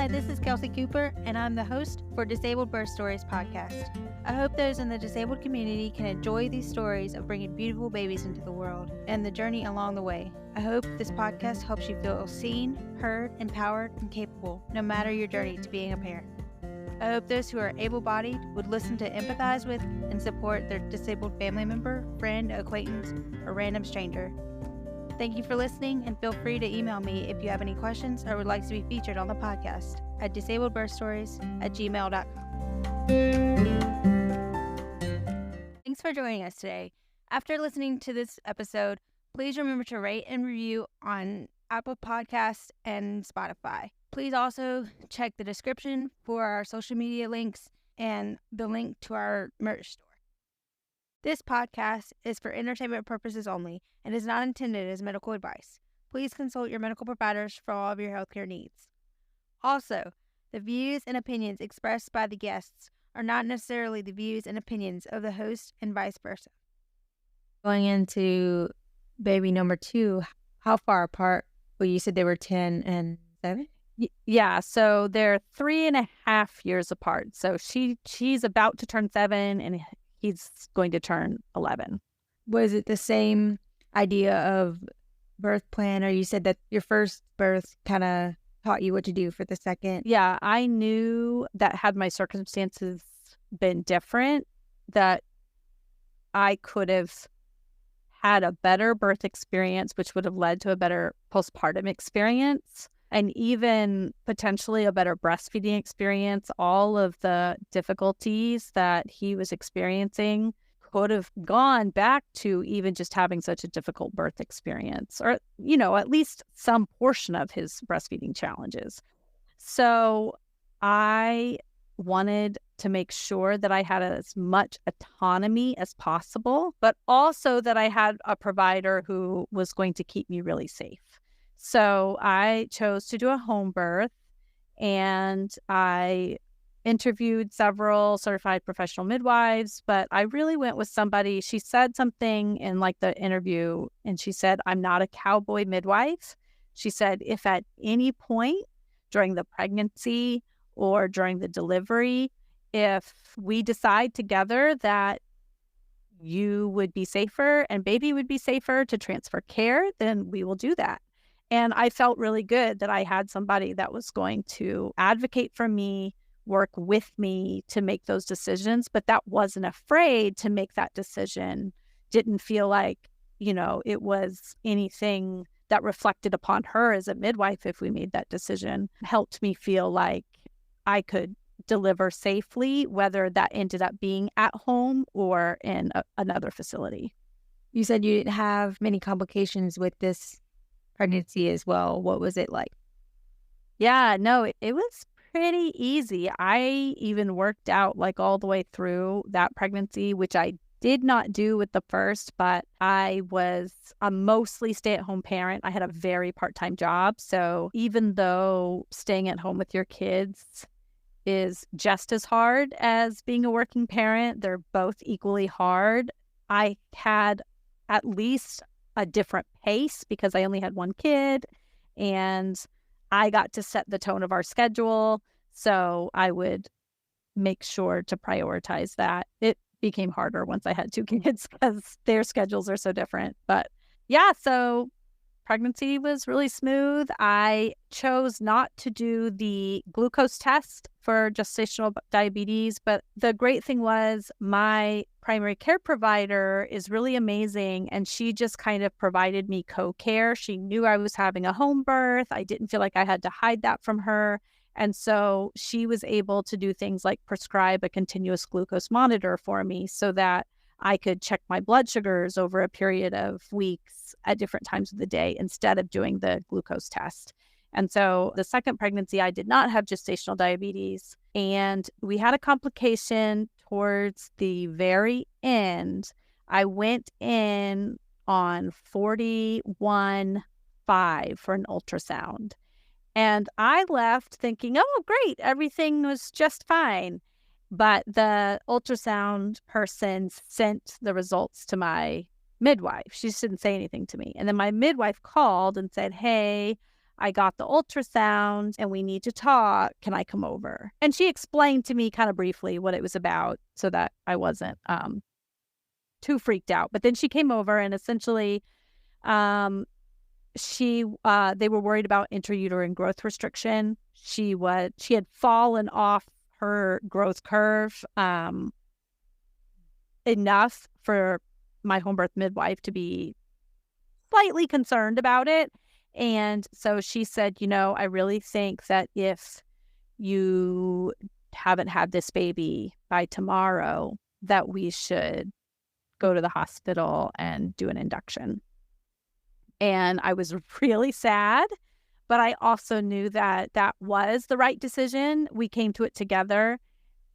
Hi, this is Kelsey Cooper, and I'm the host for Disabled Birth Stories podcast. I hope those in the disabled community can enjoy these stories of bringing beautiful babies into the world and the journey along the way. I hope this podcast helps you feel seen, heard, empowered, and capable, no matter your journey to being a parent. I hope those who are able-bodied would listen to empathize with and support their disabled family member, friend, acquaintance, or random stranger. Thank you for listening, and feel free to email me if you have any questions or would like to be featured on the podcast at disabledbirthstories@gmail.com. Thanks for joining us today. After listening to this episode, please remember to rate and review on Apple Podcasts and Spotify. Please also check the description for our social media links and the link to our merch store. This podcast is for entertainment purposes only and is not intended as medical advice. Please consult your medical providers for all of your healthcare needs. Also, the views and opinions expressed by the guests are not necessarily the views and opinions of the host and vice versa. Going into baby number 2, how far apart? Well, you said they were 10 and 7? Yeah, so they're 3.5 years apart. So she's about to turn 7 and he's going to turn 11. Was it the same idea of birth plan, or you said that your first birth kind of taught you what to do for the second? Yeah, I knew that had my circumstances been different, that I could have had a better birth experience, which would have led to a better postpartum experience, and even potentially a better breastfeeding experience. All of the difficulties that he was experiencing could have gone back to even just having such a difficult birth experience, or, at least some portion of his breastfeeding challenges. So I wanted to make sure that I had as much autonomy as possible, but also that I had a provider who was going to keep me really safe. So I chose to do a home birth, and I interviewed several certified professional midwives, but I really went with somebody. She said something in the interview, and she said, "I'm not a cowboy midwife." She said, "If at any point during the pregnancy or during the delivery, if we decide together that you would be safer and baby would be safer to transfer care, then we will do that." And I felt really good that I had somebody that was going to advocate for me, work with me to make those decisions, but that wasn't afraid to make that decision. Didn't feel like, it was anything that reflected upon her as a midwife if we made that decision. Helped me feel like I could deliver safely, whether that ended up being at home or in another facility. You said you didn't have many complications with this pregnancy as well. What was it like? Yeah, no, it was pretty easy. I even worked out all the way through that pregnancy, which I did not do with the first, but I was a mostly stay-at-home parent. I had a very part-time job. So even though staying at home with your kids is just as hard as being a working parent, they're both equally hard. I had at least a different pace because I only had one kid, and I got to set the tone of our schedule. So I would make sure to prioritize that. It became harder once I had 2 kids because their schedules are so different. But yeah, so pregnancy was really smooth. I chose not to do the glucose test for gestational diabetes, but the great thing was my primary care provider is really amazing, and she just kind of provided me co-care. She knew I was having a home birth. I didn't feel like I had to hide that from her. And so she was able to do things like prescribe a continuous glucose monitor for me so that I could check my blood sugars over a period of weeks at different times of the day instead of doing the glucose test. And so the second pregnancy, I did not have gestational diabetes, and we had a complication towards the very end. I went in on 41.5 for an ultrasound, and I left thinking, oh, great, everything was just fine. But the ultrasound person sent the results to my midwife. She just didn't say anything to me. And then my midwife called and said, hey, I got the ultrasound and we need to talk. Can I come over? And she explained to me kind of briefly what it was about so that I wasn't too freaked out. But then she came over and essentially they were worried about intrauterine growth restriction. She had fallen off her growth curve enough for my home birth midwife to be slightly concerned about it. And so she said, I really think that if you haven't had this baby by tomorrow, that we should go to the hospital and do an induction. And I was really sad, but I also knew that that was the right decision. We came to it together.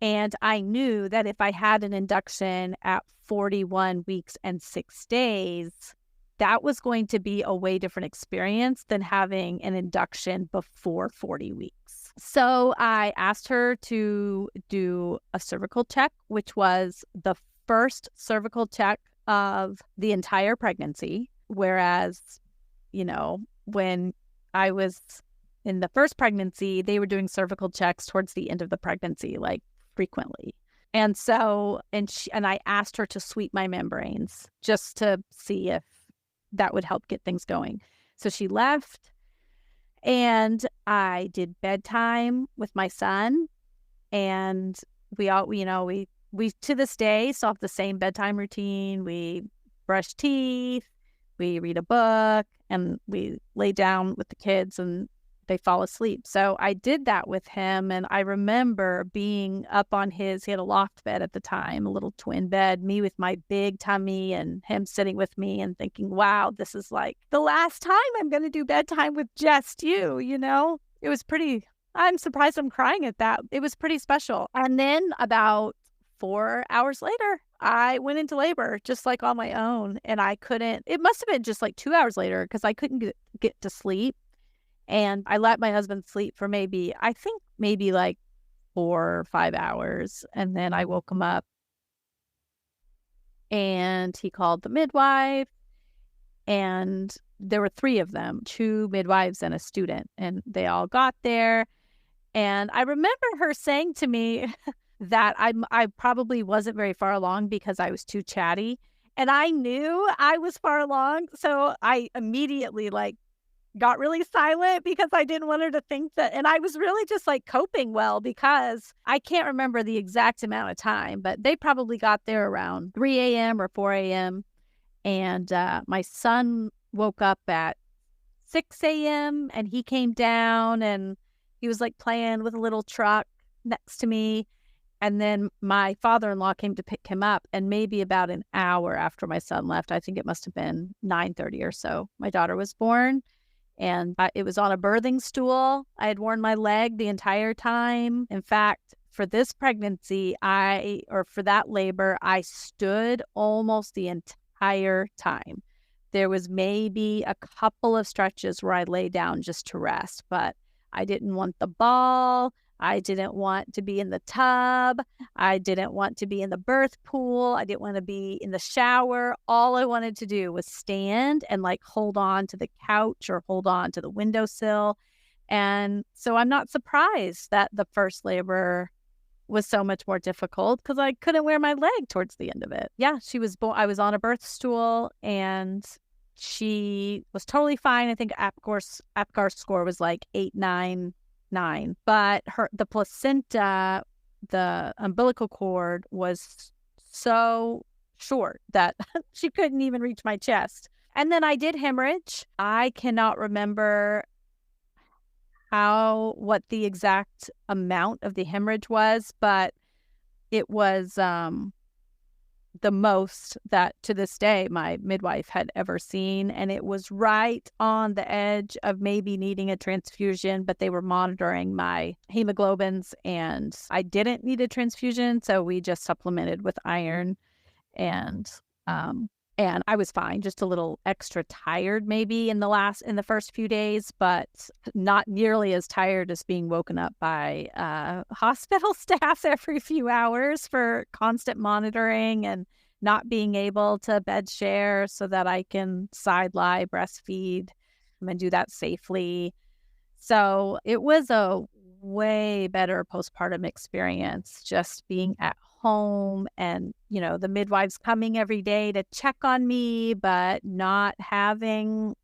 And I knew that if I had an induction at 41 weeks and 6 days, that was going to be a way different experience than having an induction before 40 weeks. So I asked her to do a cervical check, which was the first cervical check of the entire pregnancy. Whereas, when I was in the first pregnancy, they were doing cervical checks towards the end of the pregnancy, like frequently. And so, and I asked her to sweep my membranes just to see if that would help get things going. So she left and I did bedtime with my son, and we to this day still have the same bedtime routine. We brush teeth, we read a book, and we lay down with the kids and they fall asleep. So I did that with him. And I remember being up on he had a loft bed at the time, a little twin bed, me with my big tummy and him sitting with me and thinking, wow, this is like the last time I'm going to do bedtime with just you, It was I'm surprised I'm crying at that. It was pretty special. And then about 4 hours later, I went into labor just like on my own, and it must have been just like 2 hours later because I couldn't get to sleep. And I let my husband sleep for maybe like 4 or 5 hours. And then I woke him up and he called the midwife, and there were 3 of them, 2 midwives and a student, and they all got there. And I remember her saying to me that I probably wasn't very far along because I was too chatty, and I knew I was far along. So I immediately got really silent because I didn't want her to think that, and I was really just coping well because I can't remember the exact amount of time, but they probably got there around 3 a.m. or 4 a.m. And my son woke up at 6 a.m. and he came down and he was playing with a little truck next to me. And then my father-in-law came to pick him up, and maybe about an hour after my son left, I think it must have been 9:30 or so, my daughter was born. And it was on a birthing stool. I had worn my leg the entire time. In fact, for this pregnancy, for that labor, I stood almost the entire time. There was maybe a couple of stretches where I lay down just to rest, but I didn't want the ball. I didn't want to be in the tub. I didn't want to be in the birth pool. I didn't want to be in the shower. All I wanted to do was stand and hold on to the couch or hold on to the windowsill. And so I'm not surprised that the first labor was so much more difficult because I couldn't wear my leg towards the end of it. Yeah, I was on a birth stool and she was totally fine. I think Apgar's score was 8.99. But the placenta, the umbilical cord was so short that she couldn't even reach my chest. And then I did hemorrhage. I cannot remember what the exact amount of the hemorrhage was, but it was the most that to this day my midwife had ever seen. And it was right on the edge of maybe needing a transfusion, but they were monitoring my hemoglobins and I didn't need a transfusion. So we just supplemented with iron, and I was fine, just a little extra tired maybe in the first few days, but not nearly as tired as being woken up by hospital staff every few hours for constant monitoring and not being able to bed share so that I can side lie, breastfeed, and do that safely. So it was a way better postpartum experience, just being at home and, the midwives coming every day to check on me, but not having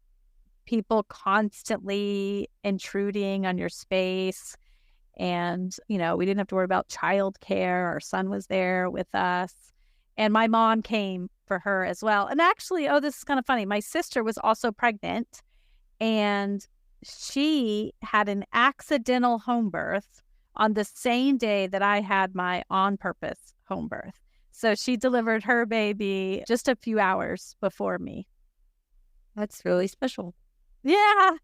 people constantly intruding on your space. And, we didn't have to worry about childcare. Our son was there with us. And my mom came for her as well. And actually, this is kind of funny. My sister was also pregnant, and she had an accidental home birth on the same day that I had my on-purpose home birth. So she delivered her baby just a few hours before me. That's really special. Yeah.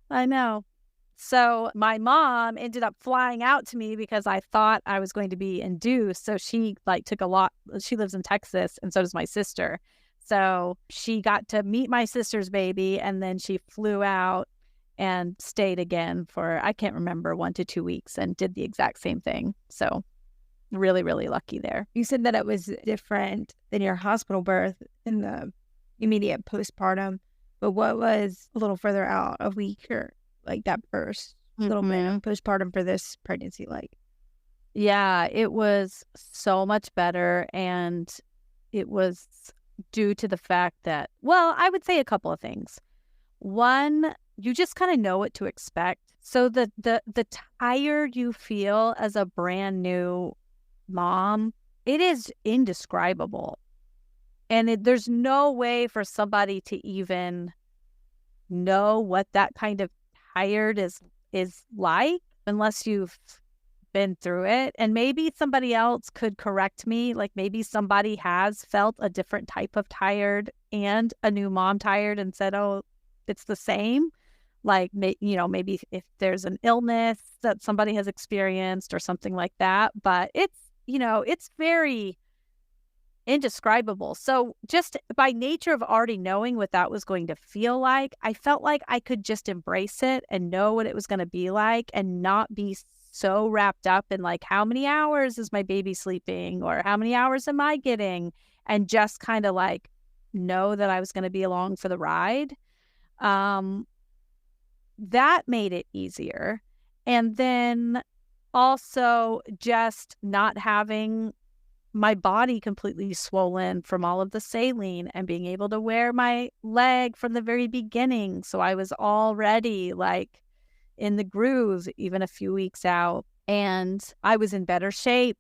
I know. So my mom ended up flying out to me because I thought I was going to be induced. So she she lives in Texas, and so does my sister. So she got to meet my sister's baby, and then she flew out and stayed again for, I can't remember, 1 to 2 weeks, and did the exact same thing. So really, really lucky there. You said that it was different than your hospital birth in the immediate postpartum, but what was a little further out, a week or like that first little bit of postpartum for this pregnancy like? Yeah, it was so much better, and it was due to the fact that, well, I would say a couple of things. One, you just kind of know what to expect. So the tired you feel as a brand new mom, it is indescribable. And there's no way for somebody to even know what that kind of tired is like unless you've been through it. And maybe somebody else could correct me. Like maybe somebody has felt a different type of tired and a new mom tired and said, oh, it's the same. Like, maybe if there's an illness that somebody has experienced or something like that. But it's very indescribable. So just by nature of already knowing what that was going to feel like, I felt like I could just embrace it and know what it was going to be like and not be so wrapped up in like, how many hours is my baby sleeping or how many hours am I getting? And just kind of like know that I was going to be along for the ride. That made it easier. And then also just not having my body completely swollen from all of the saline and being able to wear my leg from the very beginning. So I was already like in the groove even a few weeks out, and I was in better shape,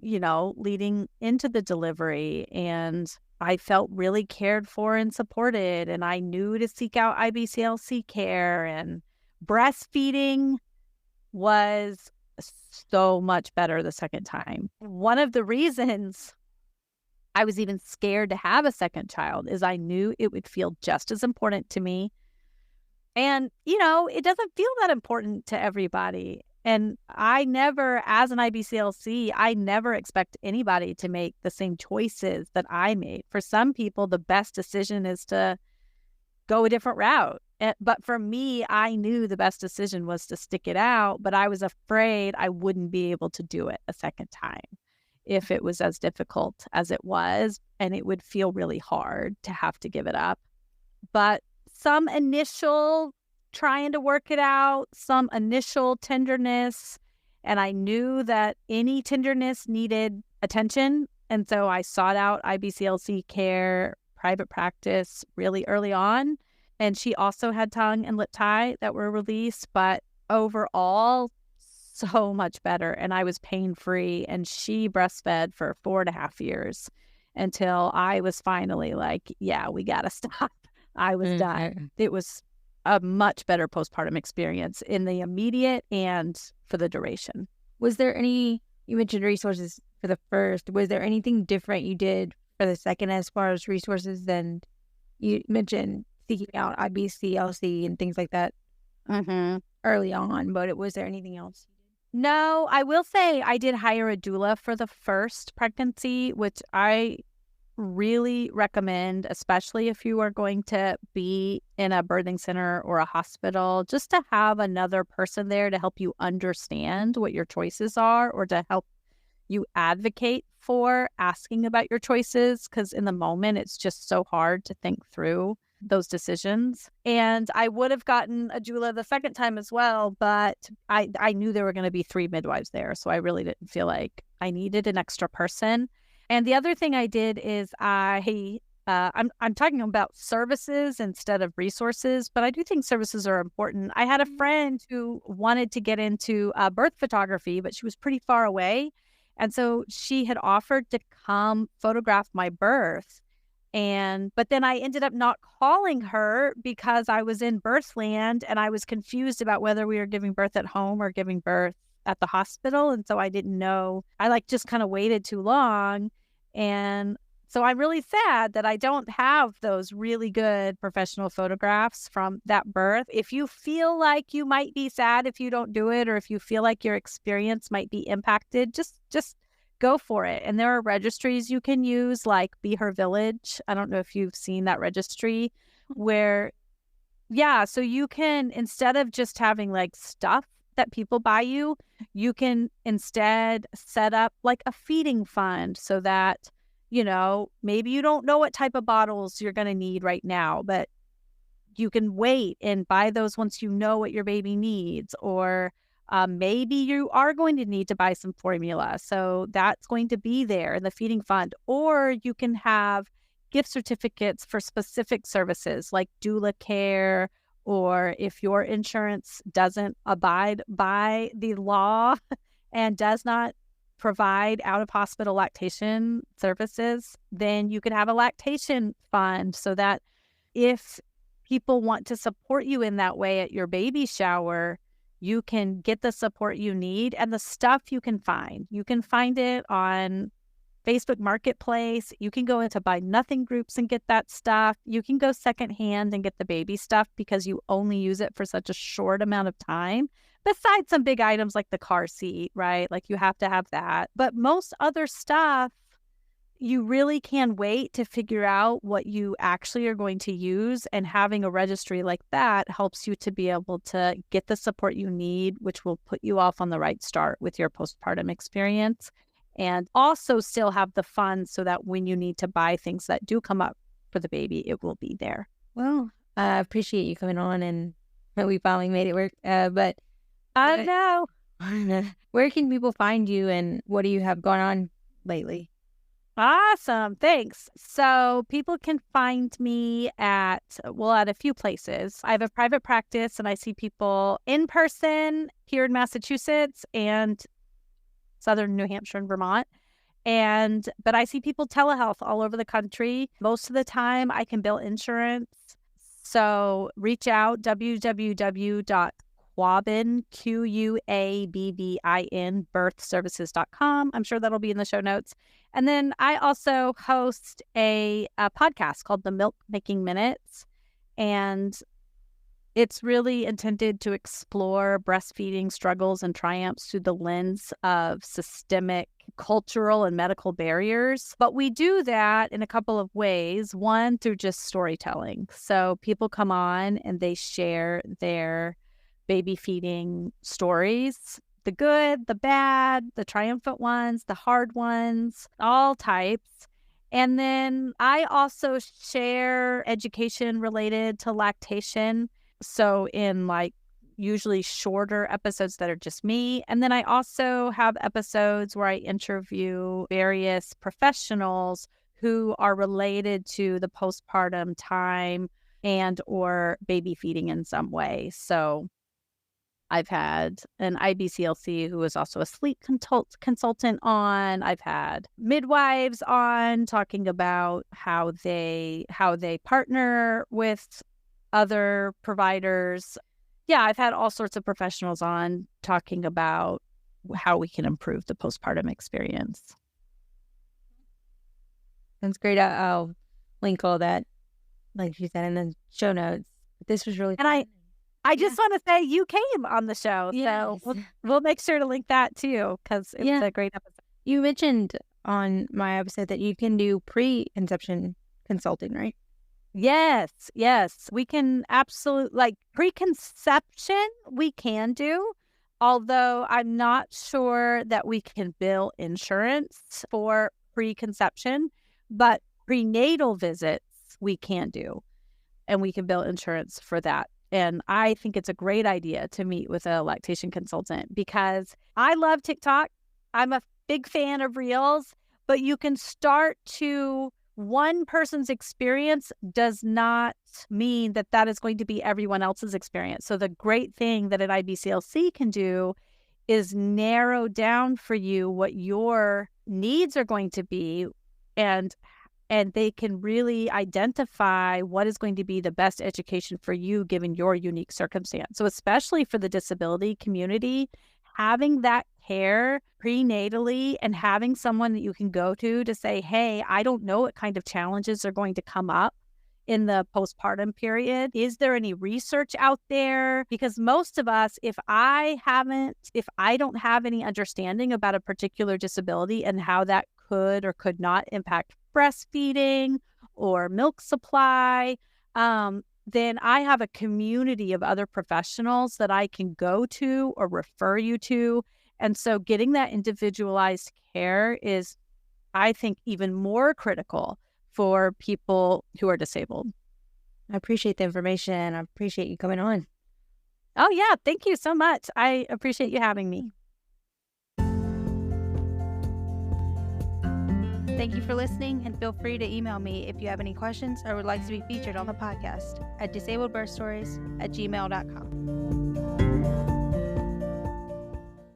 leading into the delivery, and I felt really cared for and supported, and I knew to seek out IBCLC care, and breastfeeding was so much better the second time. One of the reasons I was even scared to have a second child is I knew it would feel just as important to me. And, it doesn't feel that important to everybody. And I never, as an IBCLC, I never expect anybody to make the same choices that I made. For some people, the best decision is to go a different route. But for me, I knew the best decision was to stick it out, but I was afraid I wouldn't be able to do it a second time if it was as difficult as it was, and it would feel really hard to have to give it up. But some initial trying to work it out, some initial tenderness, and I knew that any tenderness needed attention, and so I sought out IBCLC care, private practice really early on. And she also had tongue and lip tie that were released, but overall, so much better. And I was pain-free, and she breastfed for 4.5 years until I was finally like, yeah, we got to stop. I was done. It was a much better postpartum experience in the immediate and for the duration. Was there you mentioned resources for the first, was there anything different you did for the second as far as resources than you mentioned seeking out IBCLC and things like that early on, but was there anything else? No, I will say I did hire a doula for the first pregnancy, which I really recommend, especially if you are going to be in a birthing center or a hospital, just to have another person there to help you understand what your choices are or to help you advocate for asking about your choices, because in the moment it's just so hard to think through those decisions. And I would have gotten a doula the second time as well, but I knew there were going to be 3 midwives there. So I really didn't feel like I needed an extra person. And the other thing I did is I'm talking about services instead of resources, but I do think services are important. I had a friend who wanted to get into birth photography, but she was pretty far away. And so she had offered to come photograph my birth. But then I ended up not calling her because I was in birthland and I was confused about whether we were giving birth at home or giving birth at the hospital. And so I didn't know. I just kind of waited too long. And so I'm really sad that I don't have those really good professional photographs from that birth. If you feel like you might be sad if you don't do it, or if you feel like your experience might be impacted, just go for it. And there are registries you can use, like Be Her Village. I don't know if you've seen that registry where, so you can, instead of just having like stuff that people buy you, you can instead set up like a feeding fund so that, maybe you don't know what type of bottles you're going to need right now, but you can wait and buy those once you know what your baby needs. Or maybe you are going to need to buy some formula. So that's going to be there in the feeding fund. Or you can have gift certificates for specific services like doula care, or if your insurance doesn't abide by the law and does not provide out-of-hospital lactation services, then you could have a lactation fund so that if people want to support you in that way at your baby shower, you can get the support you need. And the stuff you can find it on Facebook Marketplace. You can go into Buy Nothing groups and get that stuff. You can go secondhand and get the baby stuff because you only use it for such a short amount of time. Besides some big items like the car seat, right? Like you have to have that. But most other stuff, you really can wait to figure out what you actually are going to use. And having a registry like that helps you to be able to get the support you need, which will put you off on the right start with your postpartum experience. And also still have the funds so that when you need to buy things that do come up for the baby, it will be there. Well, I appreciate you coming on, and we finally made it work. But I know. Where can people find you, and what do you have going on lately? Awesome. Thanks. So people can find me at a few places. I have a private practice and I see people in person here in Massachusetts and Southern New Hampshire and Vermont. But I see people telehealth all over the country. Most of the time I can bill insurance. So reach out, www.quabbin, QUABBIN, birthservices.com. I'm sure that'll be in the show notes. And then I also host a podcast called The Milk Making Minutes. And it's really intended to explore breastfeeding struggles and triumphs through the lens of systemic, cultural, and medical barriers. But we do that in a couple of ways. One, through just storytelling. So people come on and they share their baby feeding stories, the good, the bad, the triumphant ones, the hard ones, all types. And then I also share education related to lactation. So in usually shorter episodes that are just me. And then I also have episodes where I interview various professionals who are related to the postpartum time and or baby feeding in some way. So I've had an IBCLC who is also a sleep consultant on. I've had midwives on talking about how they partner with other providers. Yeah, I've had all sorts of professionals on talking about how we can improve the postpartum experience. That's great. I'll link all that, like you said, in the show notes. This was really fun. And I just want to say you came on the show. Yes. So we'll make sure to link that too, because it was a great episode. You mentioned on my episode that you can do pre-conception consulting, right? Yes. We can absolutely, preconception we can do, although I'm not sure that we can bill insurance for preconception, but prenatal visits we can do. and we can bill insurance for that. And I think it's a great idea to meet with a lactation consultant because I love TikTok. I'm a big fan of Reels, but you can start to, one person's experience does not mean that that is going to be everyone else's experience. So the great thing that an IBCLC can do is narrow down for you what your needs are going to be, and they can really identify what is going to be the best education for you given your unique circumstance. So especially for the disability community, having that care prenatally and having someone that you can go to say, hey, I don't know what kind of challenges are going to come up in the postpartum period. Is there any research out there? Because most of us, if I don't have any understanding about a particular disability and how that could or could not impact breastfeeding or milk supply, then I have a community of other professionals that I can go to or refer you to. And so getting that individualized care is, I think, even more critical for people who are disabled. I appreciate the information. I appreciate you coming on. Oh, yeah. Thank you so much. I appreciate you having me. Thank you for listening, and feel free to email me if you have any questions or would like to be featured on the podcast at disabledbirthstories@gmail.com.